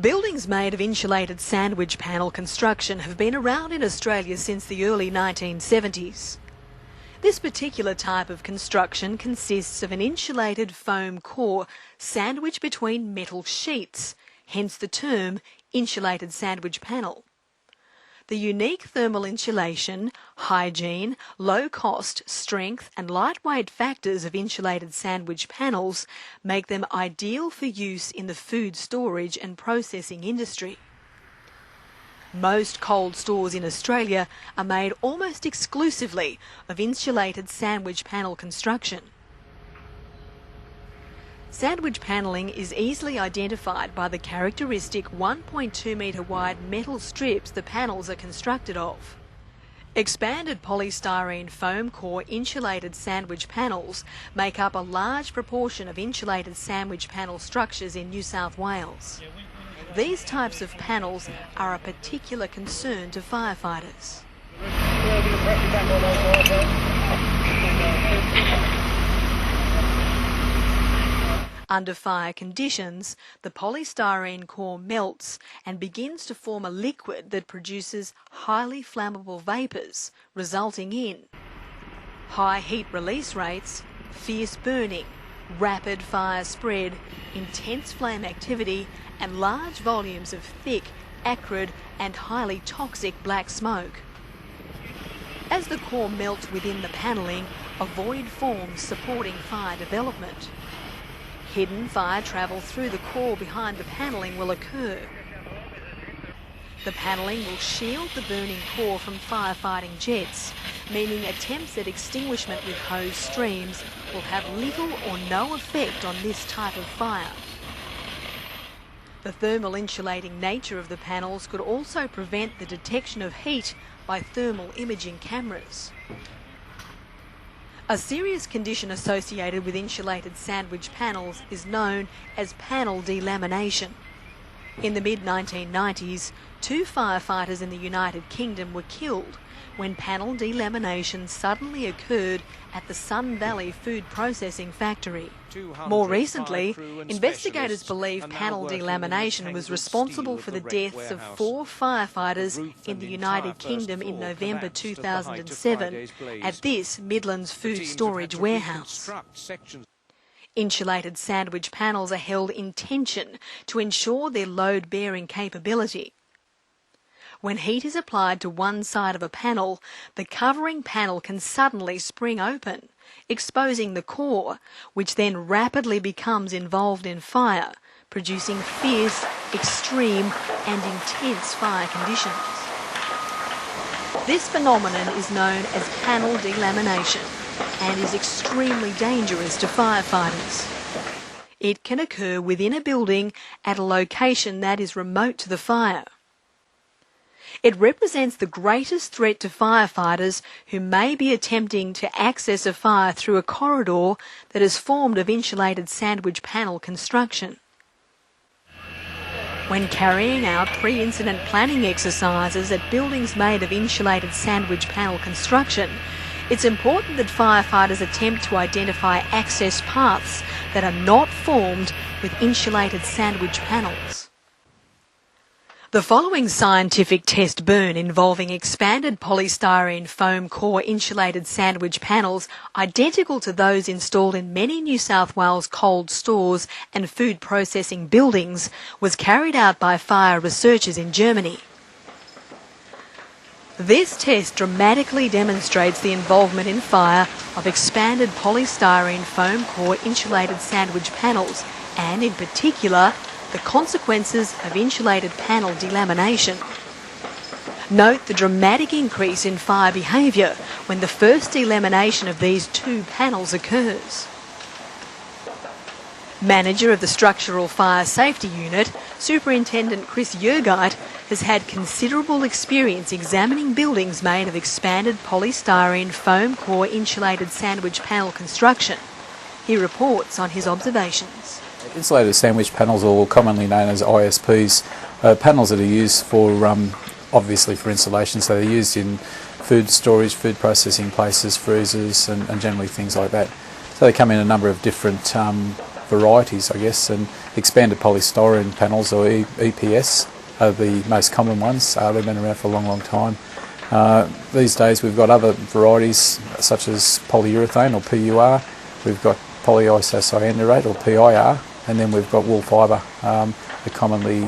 Buildings made of insulated sandwich panel construction have been around in Australia since the early 1970s. This particular type of construction consists of an insulated foam core sandwiched between metal sheets, hence the term insulated sandwich panel. The unique thermal insulation, hygiene, low cost, strength and lightweight factors of insulated sandwich panels make them ideal for use in the food storage and processing industry. Most cold stores in Australia are made almost exclusively of insulated sandwich panel construction. Sandwich panelling is easily identified by the characteristic 1.2 metre wide metal strips the panels are constructed of. Expanded polystyrene foam core insulated sandwich panels make up a large proportion of insulated sandwich panel structures in New South Wales. These types of panels are a particular concern to firefighters. Under fire conditions, the polystyrene core melts and begins to form a liquid that produces highly flammable vapours, resulting in high heat release rates, fierce burning, rapid fire spread, intense flame activity and large volumes of thick, acrid and highly toxic black smoke. As the core melts within the panelling, a void forms supporting fire development. Hidden fire travel through the core behind the panelling will occur. The panelling will shield the burning core from firefighting jets, meaning attempts at extinguishment with hose streams will have little or no effect on this type of fire. The thermal insulating nature of the panels could also prevent the detection of heat by thermal imaging cameras. A serious condition associated with insulated sandwich panels is known as panel delamination. In the mid-1990s, 2 firefighters in the United Kingdom were killed when panel delamination suddenly occurred at the Sun Valley food processing factory. More recently, investigators believe panel delamination was responsible for the deaths of 4 firefighters in the United Kingdom in November 2007 at this Midlands food storage warehouse. Insulated sandwich panels are held in tension to ensure their load-bearing capability. When heat is applied to one side of a panel, the covering panel can suddenly spring open, exposing the core, which then rapidly becomes involved in fire, producing fierce, extreme and intense fire conditions. This phenomenon is known as panel delamination and is extremely dangerous to firefighters. It can occur within a building at a location that is remote to the fire. It represents the greatest threat to firefighters who may be attempting to access a fire through a corridor that is formed of insulated sandwich panel construction. When carrying out pre-incident planning exercises at buildings made of insulated sandwich panel construction, it's important that firefighters attempt to identify access paths that are not formed with insulated sandwich panels. The following scientific test burn involving expanded polystyrene foam core insulated sandwich panels identical to those installed in many New South Wales cold stores and food processing buildings was carried out by fire researchers in Germany. This test dramatically demonstrates the involvement in fire of expanded polystyrene foam core insulated sandwich panels and, in particular, the consequences of insulated panel delamination. Note the dramatic increase in fire behaviour when the first delamination of these 2 panels occurs. Manager of the Structural Fire Safety Unit, Superintendent Chris Yergite, has had considerable experience examining buildings made of expanded polystyrene foam core insulated sandwich panel construction. He reports on his observations. Insulated sandwich panels, or commonly known as ISPs, are panels that are used for, obviously for insulation, so they're used in food storage, food processing places, freezers and generally things like that. So they come in a number of different varieties, I guess, and expanded polystyrene panels, or EPS, are the most common ones. They've been around for a long, long time. These days we've got other varieties such as polyurethane, or PUR. We've got polyisocyanurate, or PIR, and then we've got wool fibre, the commonly